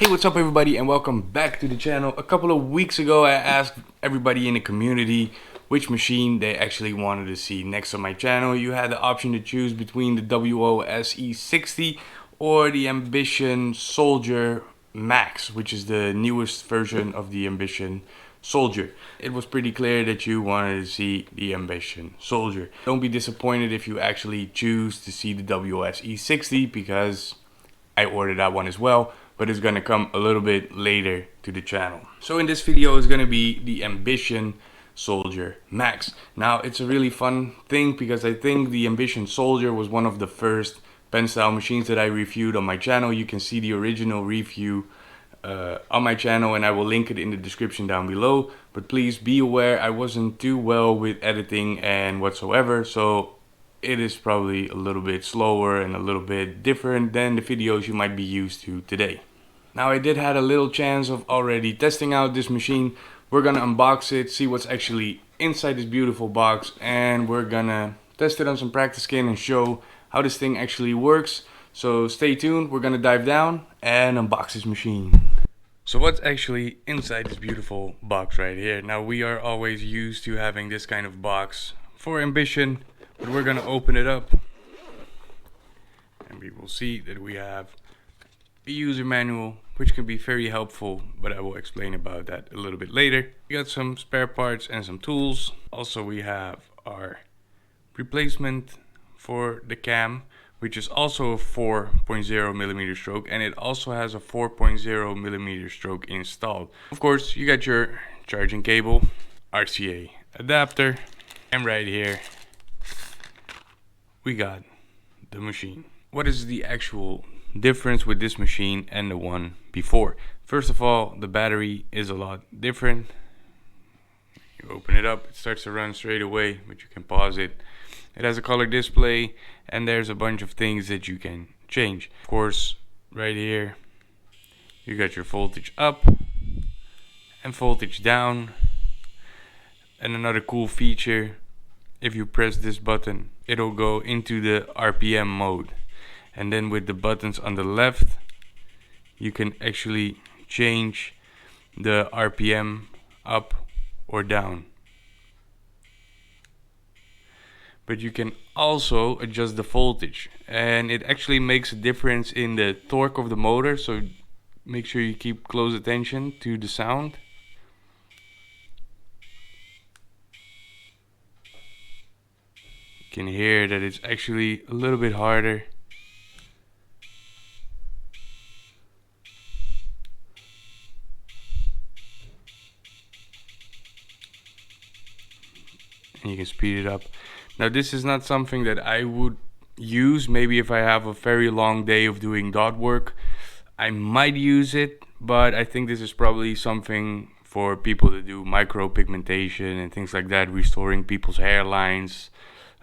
Hey, what's up everybody and welcome back to the channel. A couple of weeks ago I asked everybody in the community which machine they actually wanted to see next on my channel. You had the option to choose between the WOSE60 or the Ambition Soldier Max, which is the newest version of the Ambition Soldier. It was pretty clear that you wanted to see the Ambition Soldier. Don't be disappointed if you actually choose to see the WOSE60 because I ordered that one as well, but it's gonna come a little bit later to the channel. So in this video is gonna be the Ambition Soldier Max. Now it's a really fun thing because I think the Ambition Soldier was one of the first pen style machines that I reviewed on my channel. You can see the original review on my channel and I will link it in the description down below. But please be aware I wasn't too well with editing and whatsoever, so it is probably a little bit slower and a little bit different than the videos you might be used to today. Now I did had a little chance of already testing out this machine. We're gonna unbox it, see what's actually inside this beautiful box, and we're gonna test it on some practice skin and show how this thing actually works. So stay tuned, we're gonna dive down and unbox this machine. So what's actually inside this beautiful box right here? Now we are always used to having this kind of box for Ambition, but we're gonna open it up and we will see that we have a user manual, which can be very helpful, but I will explain about that a little bit later. We got some spare parts and some tools. Also we have our replacement for the cam, which is also a 4.0 millimeter stroke, and it also has a 4.0 millimeter stroke installed. Of course you got your charging cable, RCA adapter, and right here we got the machine. What is the actual difference with this machine and the one before? First of all, the battery is a lot different. You open it up, it starts to run straight away, but you can pause it. It has a color display and there's a bunch of things that you can change. Of course, right here you got your voltage up and voltage down. And another cool feature, if you press this button, it'll go into the RPM mode. And then with the buttons on the left, you can actually change the RPM up or down. But you can also adjust the voltage, and it actually makes a difference in the torque of the motor, so make sure you keep close attention to the sound. You can hear that it's actually a little bit harder. And you can speed it up. Now this is not something that I would use. Maybe if I have a very long day of doing dot work, I might use it, but I think this is probably something for people to do micro pigmentation and things like that, restoring people's hairlines,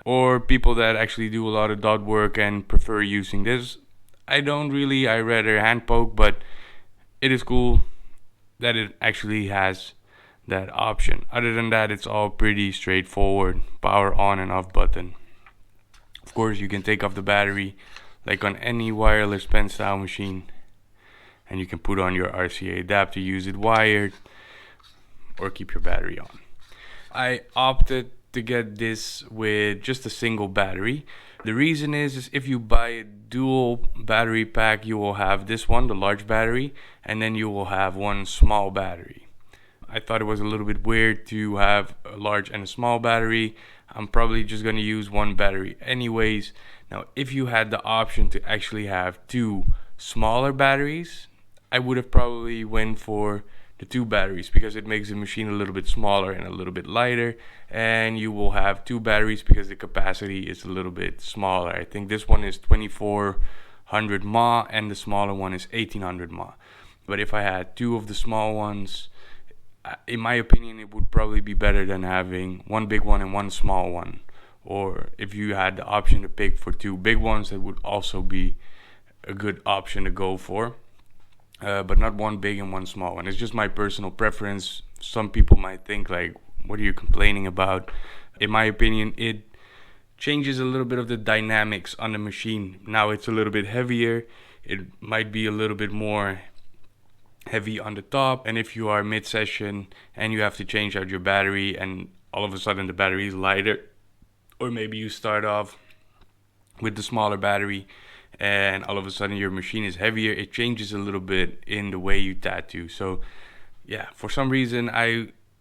or people that actually do a lot of dot work and prefer using this. I don't really, I rather hand poke, but it is cool that it actually has that option. Other than that, it's all pretty straightforward. Power on and off button. Of course you can take off the battery like on any wireless pen style machine, and you can put on your RCA adapter, use it wired, or keep your battery on. I opted to get this with just a single battery. The reason is if you buy a dual battery pack, you will have this one, the large battery, and then you will have one small battery. I thought it was a little bit weird to have a large and a small battery. I'm probably just going to use one battery anyways. Now if you had the option to actually have two smaller batteries, I would have probably went for the two batteries because it makes the machine a little bit smaller and a little bit lighter, and you will have two batteries because the capacity is a little bit smaller. I think this one is 2400 mAh and the smaller one is 1800 mAh. But if I had two of the small ones, in my opinion, it would probably be better than having one big one and one small one. Or if you had the option to pick for two big ones, that would also be a good option to go for. But not one big and one small one. It's just my personal preference. Some people might think like, what are you complaining about? In my opinion, it changes a little bit of the dynamics on the machine. Now it's a little bit heavier. It might be a little bit more heavy on the top, and if you are mid-session and you have to change out your battery and all of a sudden the battery is lighter, or maybe you start off with the smaller battery and all of a sudden your machine is heavier, it changes a little bit in the way you tattoo. So yeah, for some reason,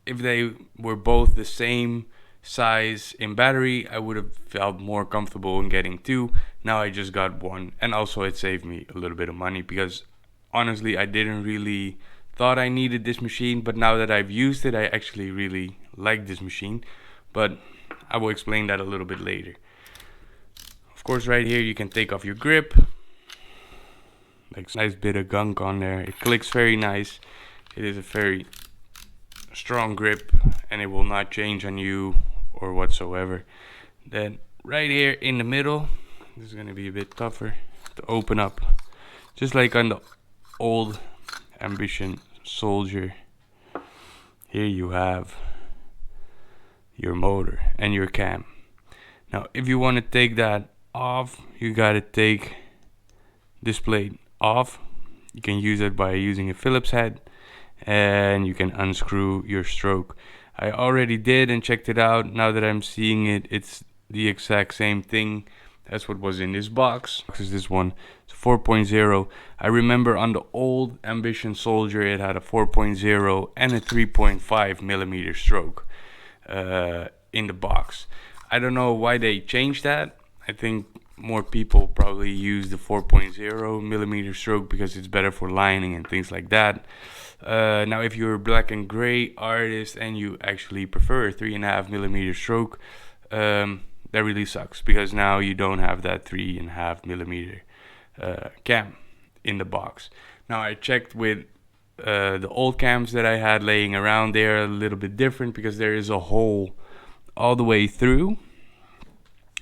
if they were both the same size in battery, I would have felt more comfortable in getting two. Now I just got one, and also it saved me a little bit of money, because honestly I didn't really thought I needed this machine, but now that I've used it, I actually really like this machine. But I will explain that a little bit later. Of course, right here you can take off your grip, like nice bit of gunk on there. It clicks very nice. It is a very strong grip and it will not change on you or whatsoever. Then right here in the middle, this is going to be a bit tougher to open up, just like on the old Ambition Soldier. Here you have your motor and your cam. Now if you want to take that off, you got to take this plate off. You can use it by using a Phillips head, and you can unscrew your stroke. I already did and checked it out. Now that I'm seeing it, it's the exact same thing. That's what was in this box. Is this one? It's 4.0. I remember on the old Ambition Soldier it had a 4.0 and a 3.5 millimeter stroke in the box. I don't know why they changed that. I think more people probably use the 4.0 millimeter stroke because it's better for lining and things like that. Now if you're a black and gray artist and you actually prefer a 3.5 millimeter stroke, that really sucks, because now you don't have that 3.5 millimeter cam in the box. Now I checked with the old cams that I had laying around. They're a little bit different because there is a hole all the way through,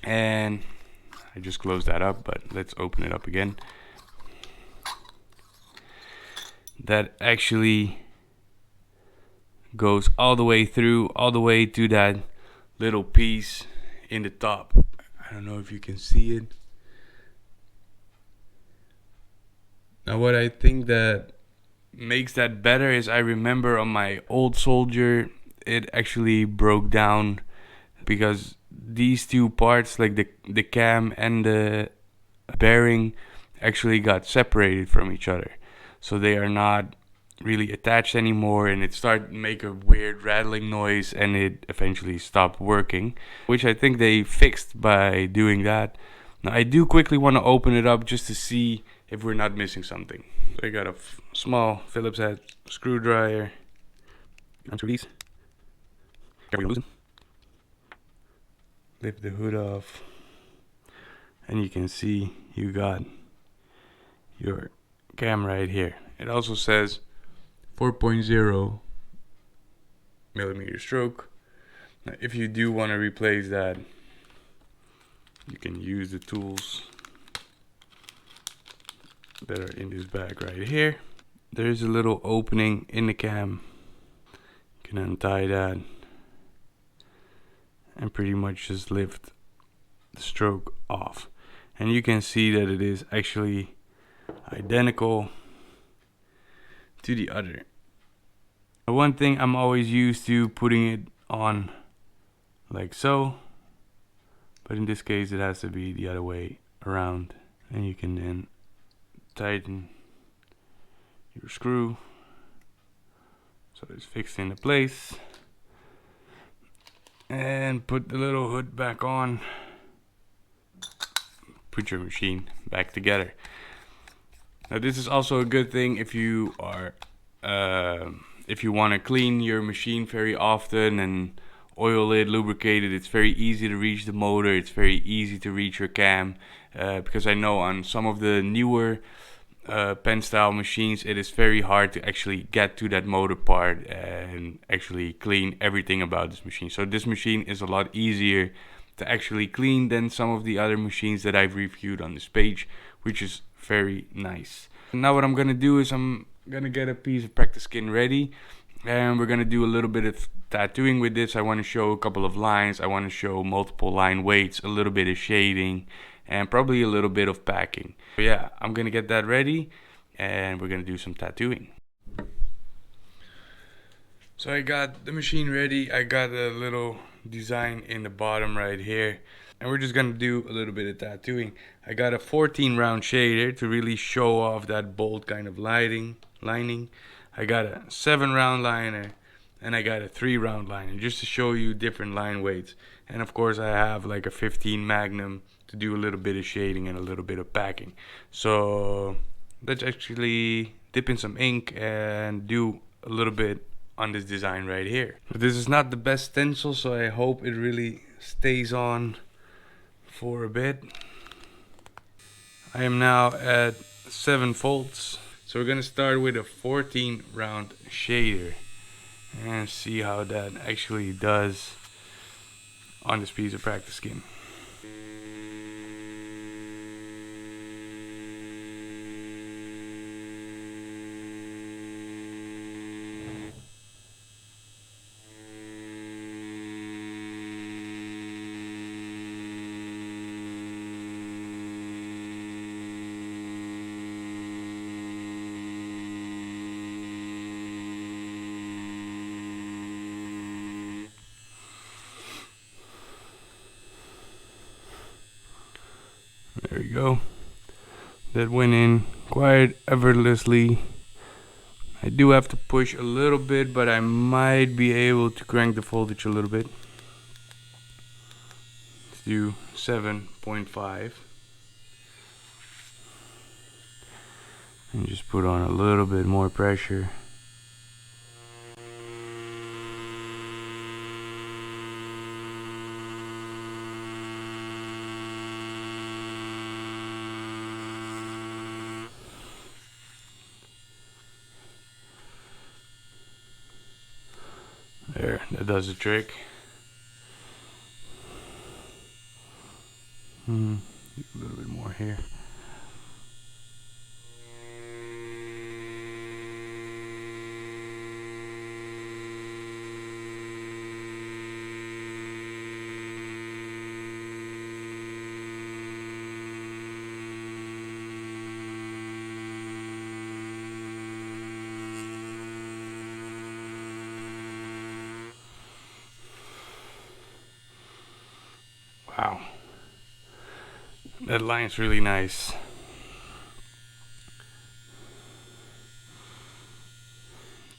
and I just closed that up, but let's open it up again. That actually goes all the way through, all the way to that little piece in the top. I don't know if you can see it. Now what I think that makes that better is, I remember on my old Soldier it actually broke down because these two parts, like the cam and the bearing, actually got separated from each other, so they are not really attached anymore, and it started to make a weird rattling noise, and it eventually stopped working, which I think they fixed by doing that. Now I do quickly want to open it up just to see if we're not missing something. So I got a small Phillips head screwdriver. Unscrew these. Careful, loosen. Lift the hood off, and you can see you got your cam right here. It also says 4.0 millimeter stroke. Now if you do want to replace that, you can use the tools that are in this bag right here. There's a little opening in the cam. You can untie that and pretty much just lift the stroke off, and you can see that it is actually identical to the other. One thing, I'm always used to putting it on like so, but in this case it has to be the other way around, and you can then tighten your screw so it's fixed into place, and put the little hood back on. Put your machine back together. Now this is also a good thing if you are if you want to clean your machine very often and oil it, lubricate it. It's very easy to reach the motor, it's very easy to reach your cam, because I know on some of the newer pen style machines it is very hard to actually get to that motor part and actually clean everything about this machine. So this machine is a lot easier to actually clean than some of the other machines that I've reviewed on this page, which is very nice. Now what I'm gonna do is I'm gonna get a piece of practice skin ready, and we're gonna do a little bit of tattooing with this. I want to show a couple of lines, I want to show multiple line weights, a little bit of shading, and probably a little bit of packing. So yeah, I'm gonna get that ready and we're gonna do some tattooing. So I got the machine ready. I got a little design in the bottom right here. And we're just gonna do a little bit of tattooing. I got a 14 round shader to really show off that bold kind of lining. I got a 7 round liner and I got a 3 round liner just to show you different line weights. And of course I have like a 15 Magnum to do a little bit of shading and a little bit of packing. So let's actually dip in some ink and do a little bit on this design right here. But this is not the best stencil, so I hope it really stays on for a bit. I am now at 7 folds. So we're gonna start with a 14 round shader and see how that actually does on this piece of practice skin. There we go. That went in quite effortlessly. I do have to push a little bit, but I might be able to crank the voltage a little bit. Let's do 7.5. And just put on a little bit more pressure. There, that does the trick. A little bit more here. Wow, that line's really nice.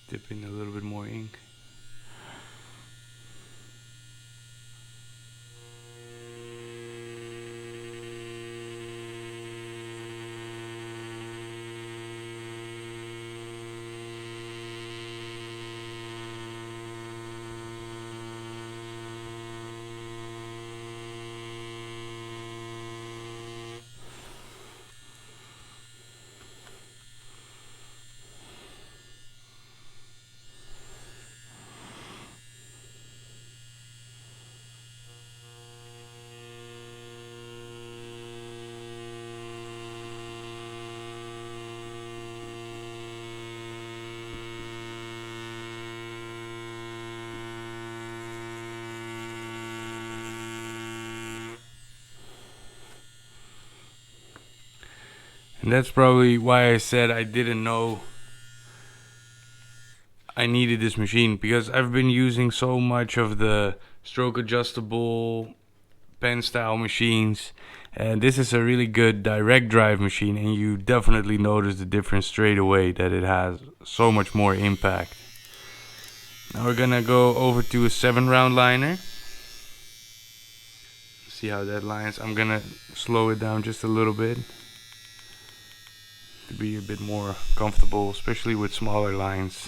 Dip in a little bit more ink. And that's probably why I said I didn't know I needed this machine, because I've been using so much of the stroke adjustable pen style machines, and this is a really good direct drive machine, and you definitely notice the difference straight away, that it has so much more impact. Now we're gonna go over to a 7 round liner. See how that lines. I'm gonna slow it down just a little bit to be a bit more comfortable, especially with smaller lines.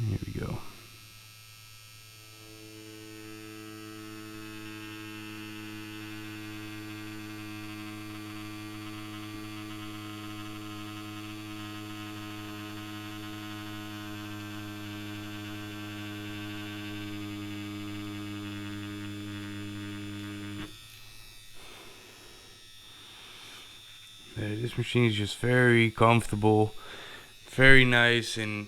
Here we go. This machine is just very comfortable, very nice, and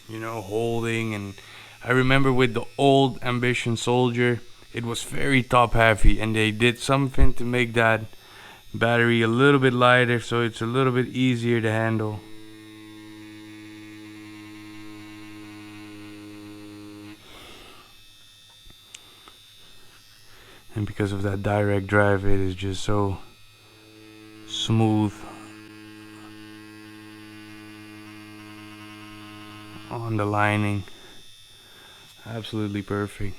holding. And I remember with the old Ambition Soldier, it was very top heavy, and they did something to make that battery a little bit lighter so it's a little bit easier to handle. And because of that direct drive, it is just so smooth on the lining. Absolutely perfect.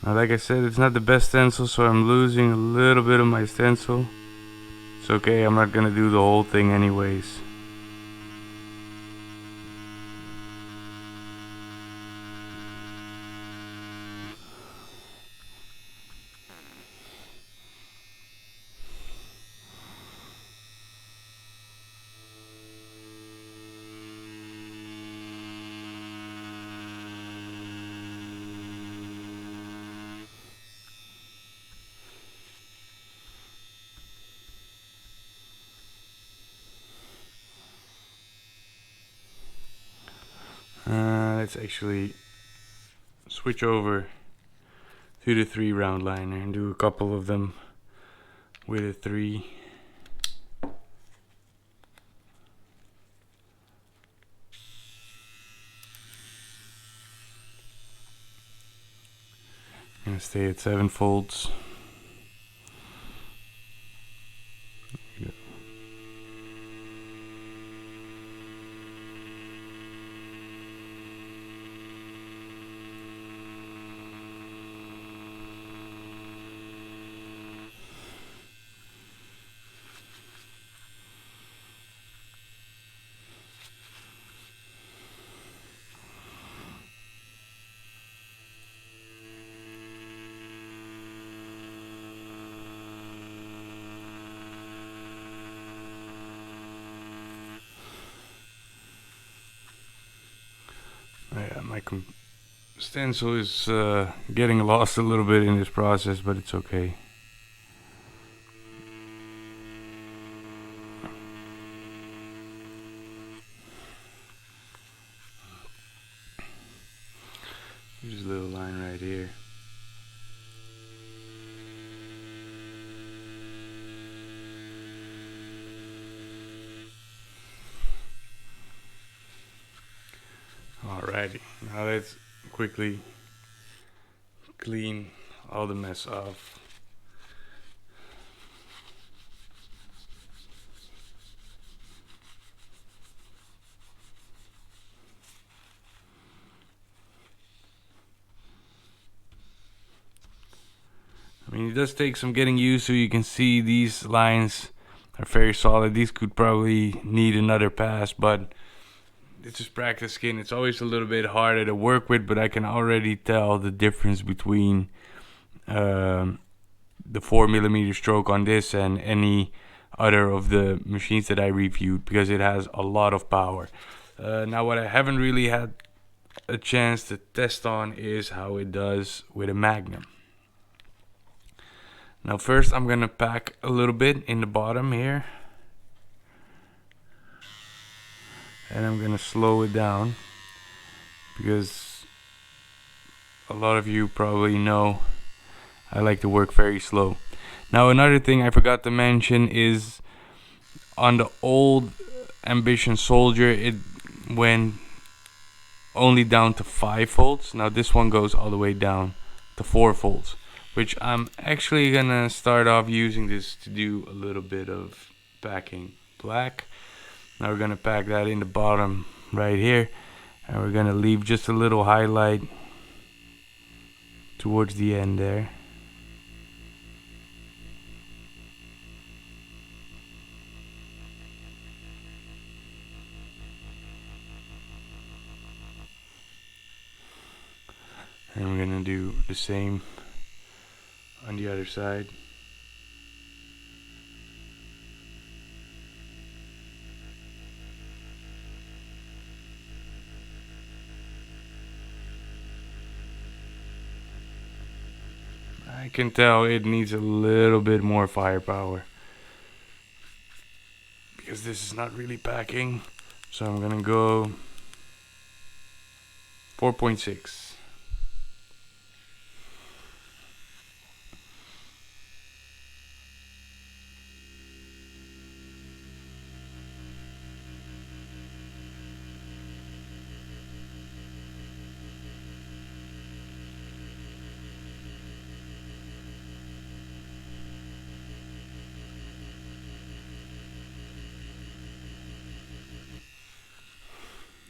Now, like I said, it's not the best stencil, so I'm losing a little bit of my stencil. It's okay, I'm not gonna do the whole thing anyways. Let's actually switch over to the 3 round liner and do a couple of them with a 3. Gonna stay at 7 folds. Yeah, my stencil is getting lost a little bit in this process, but it's okay. Just a little line right here. Alrighty, now let's quickly clean all the mess off. I mean, it does take some getting used to. You can see these lines are very solid. These could probably need another pass, but it's just practice skin. It's always a little bit harder to work with, but I can already tell the difference between the 4mm stroke on this and any other of the machines that I reviewed, because it has a lot of power. Now, what I haven't really had a chance to test on is how it does with a Magnum. Now, first I'm gonna pack a little bit in the bottom here, and I'm gonna slow it down, because a lot of you probably know I like to work very slow. Now, another thing I forgot to mention is on the old Ambition Soldier, it went only down to 5 folds. Now this one goes all the way down to 4 folds, which I'm actually gonna start off using this to do a little bit of packing black. Now we're gonna pack that in the bottom right here, and we're gonna leave just a little highlight towards the end there. And we're gonna do the same on the other side. I can tell it needs a little bit more firepower, because this is not really packing So I'm gonna go 4.6.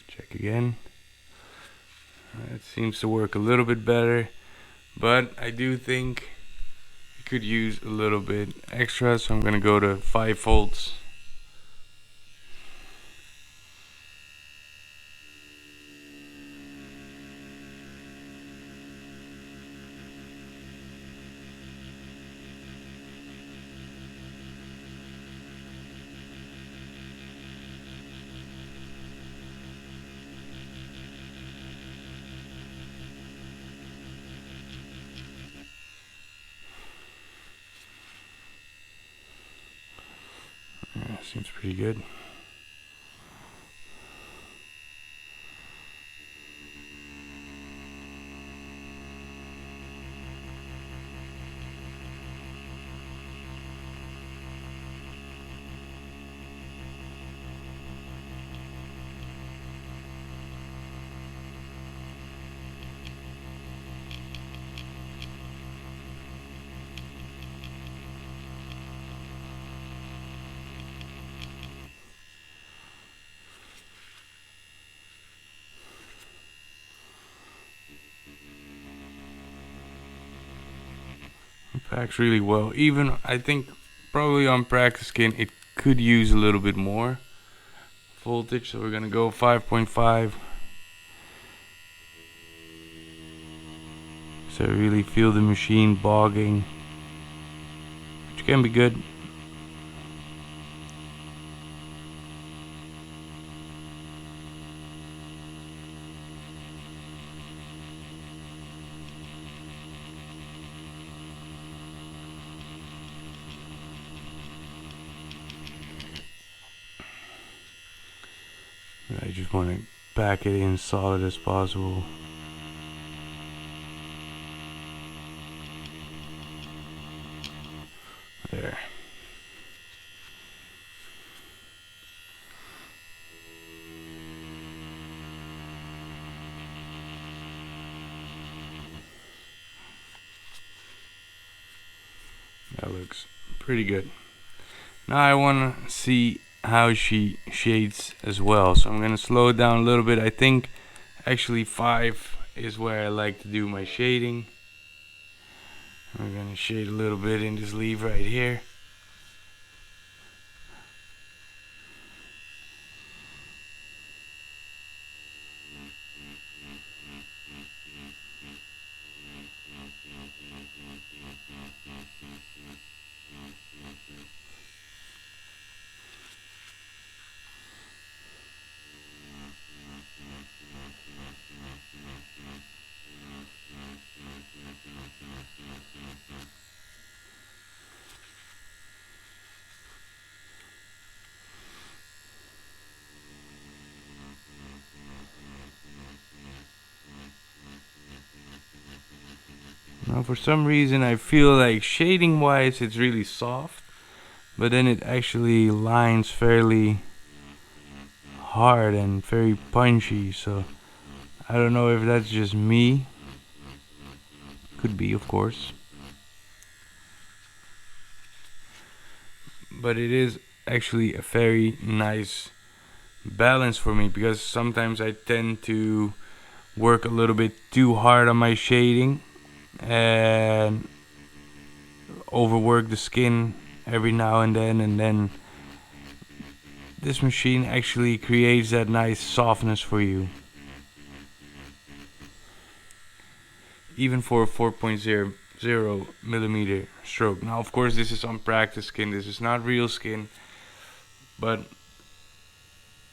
Check again. It seems to work a little bit better, but I do think it could use a little bit extra, so I'm gonna go to 5 volts. Yeah, seems pretty good. It packs really well. Even I think probably on practice skin it could use a little bit more voltage, so we're gonna go 5.5. So I really feel the machine bogging, which can be good. I just want to pack it in solid as possible. There. That looks pretty good. Now I want to see how she shades as well. So I'm going to slow it down a little bit. I think actually 5 is where I like to do my shading. We're going to shade a little bit in this leaf right here. Now for some reason I feel like shading wise it's really soft, but then it actually lines fairly hard and very punchy, so I don't know if that's just me. Could be, of course. But it is actually a very nice balance for me, because sometimes I tend to work a little bit too hard on my shading and overwork the skin every now and then this machine actually creates that nice softness for you, even for a 4.0 millimeter stroke. Now of course this is on practice skin, this is not real skin, but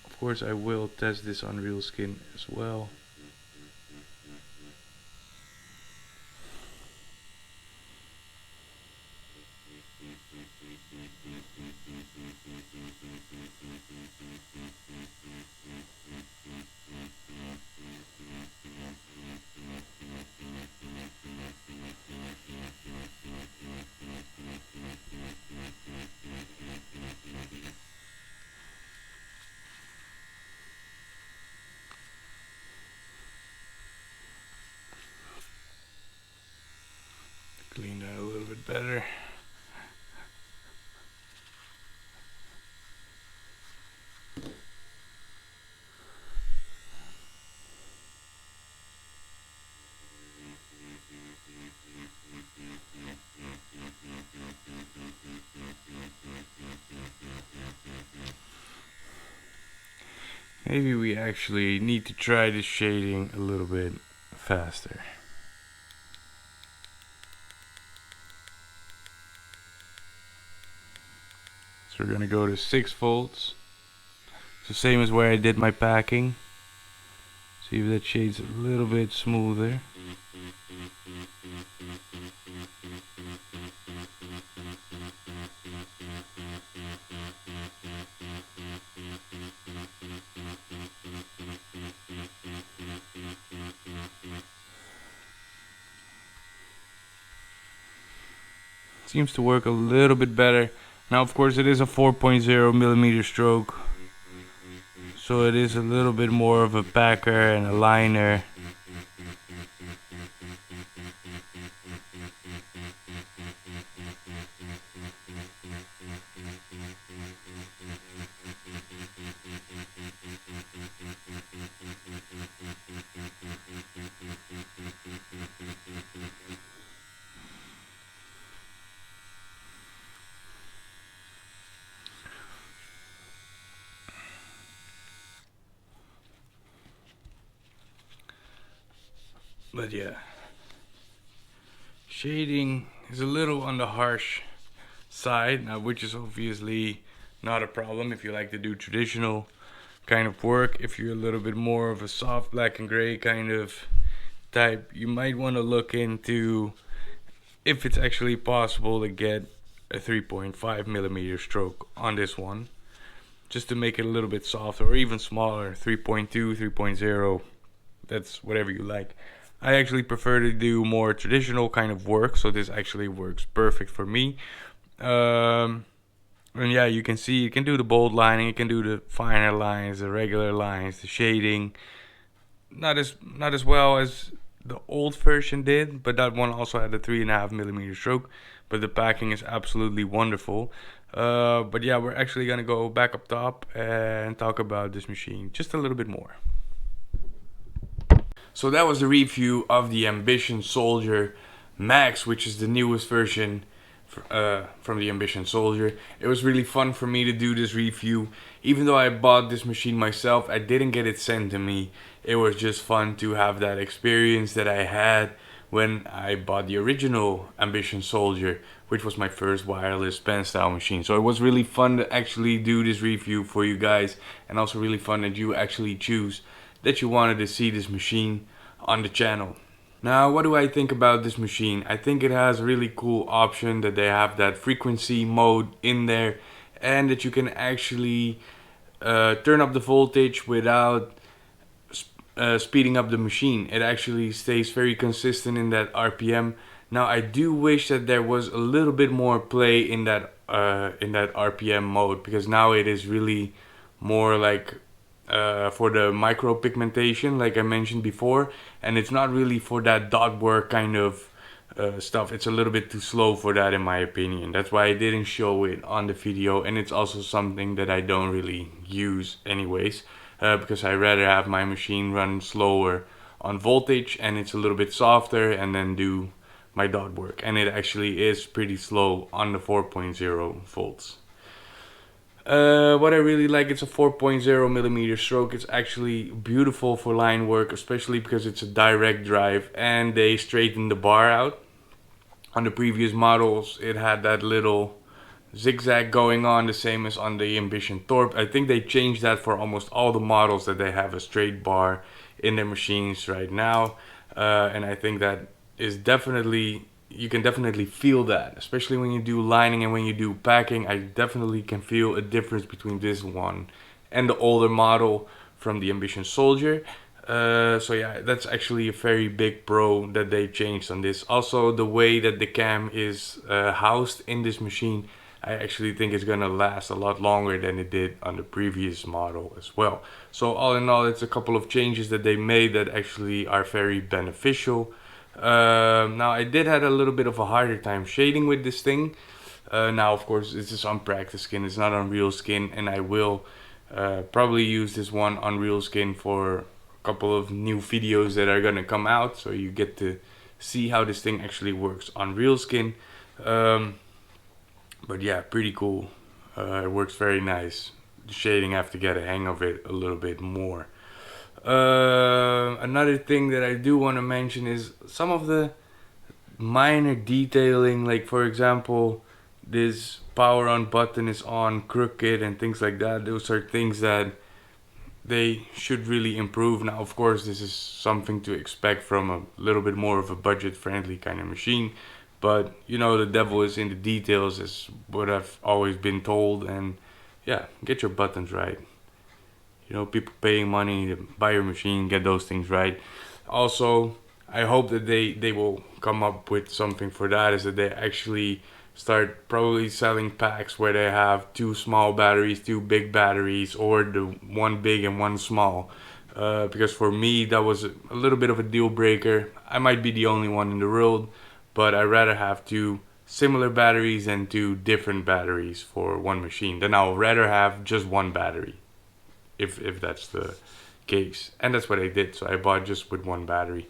of course I will test this on real skin as well. Maybe we actually need to try the shading a little bit faster. So we're gonna go to 6 volts. It's the same as where I did my packing. See if that shades a little bit smoother. Seems to work a little bit better. Now of course it is a 4.0 millimeter stroke, so it is a little bit more of a packer and a liner. But yeah, shading is a little on the harsh side now, which is obviously not a problem if you like to do traditional kind of work. If you're a little bit more of a soft black and gray kind of type, you might want to look into if it's actually possible to get a 3.5 millimeter stroke on this one, just to make it a little bit softer, or even smaller, 3.2, 3.0, that's whatever you like. I actually prefer to do more traditional kind of work, so this actually works perfect for me. And yeah, you can see you can do the bold lining, you can do the finer lines, the regular lines, the shading. Not as well as the old version did, but that one also had a 3.5 millimeter stroke. But the packing is absolutely wonderful. But yeah, we're actually gonna go back up top and talk about this machine just a little bit more. So that was the review of the Ambition Soldier Max, which is the newest version from the Ambition Soldier. It was really fun for me to do this review. Even though I bought this machine myself, I didn't get it sent to me. It was just fun to have that experience that I had when I bought the original Ambition Soldier, which was my first wireless pen style machine. So it was really fun to actually do this review for you guys, and also really fun that you actually choose that you wanted to see this machine on the channel. Now, what do I think about this machine? I think it has a really cool option that they have that frequency mode in there, and that you can actually turn up the voltage without speeding up the machine. It actually stays very consistent in that RPM. Now, I do wish that there was a little bit more play in that RPM mode, because now it is really more like for the micro pigmentation, like I mentioned before, and it's not really for that dot work kind of stuff. It's a little bit too slow for that, in my opinion. That's why I didn't show it on the video, and it's also something that I don't really use anyways, because I rather have my machine run slower on voltage, and it's a little bit softer, and then do my dot work. And it actually is pretty slow on the 4.0 volts. What I really like, it's a 4.0 millimeter stroke. It's actually beautiful for line work, especially because it's a direct drive, and they straighten the bar out. On the previous models, it had that little zigzag going on, the same as on the Ambition Torp. I think they changed that for almost all the models, that they have a straight bar in their machines right now. And I think that is definitely, you can definitely feel that, especially when you do lining and when you do packing. I definitely can feel a difference between this one and the older model from the Ambition Soldier. So yeah, that's actually a very big pro that they changed on this. Also, the way that the cam is housed in this machine, I actually think it's gonna last a lot longer than it did on the previous model as well. So all in all, it's a couple of changes that they made that actually are very beneficial. Now, I did have a little bit of a harder time shading with this thing. Now, of course, this is on practice skin, it's not on real skin, and I will probably use this one on real skin for a couple of new videos that are gonna come out, so you get to see how this thing actually works on real skin. But yeah, pretty cool. It works very nice. the shading, I have to get a hang of it a little bit more. Another thing that I do want to mention is some of the minor detailing, like for example, this power on button is on crooked and things like that. Those are things that they should really improve. Now, of course, this is something to expect from a little bit more of a budget-friendly kind of machine, but you know, the devil is in the details, is what I've always been told. And yeah, get your buttons right. You know, people paying money to buy your machine, get those things right. Also, I hope that they will come up with something for that, is that they actually start probably selling packs where they have two small batteries, two big batteries, or the one big and one small. Because for me, that was a little bit of a deal breaker. I might be the only one in the world, but I'd rather have two similar batteries than two different batteries for one machine. Then I'll rather have just one battery, if that's the case. And that's what I did. So I bought just with one battery.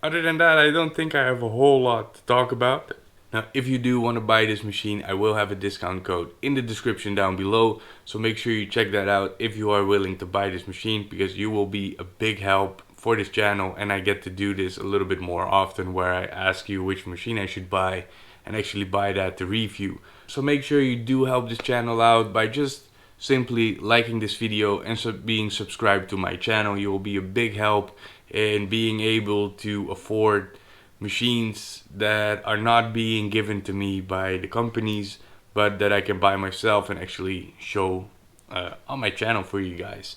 Other than that, I don't think I have a whole lot to talk about. Now, if you do want to buy this machine, I will have a discount code in the description down below. So make sure you check that out if you are willing to buy this machine, because you will be a big help for this channel. And I get to do this a little bit more often, where I ask you which machine I should buy and actually buy that to review. So make sure you do help this channel out by just simply liking this video and being subscribed to my channel. You will be a big help in being able to afford machines that are not being given to me by the companies, but that I can buy myself and actually show on my channel for you guys.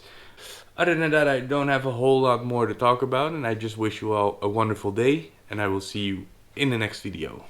Other than that, I don't have a whole lot more to talk about, and I just wish you all a wonderful day, and I will see you in the next video.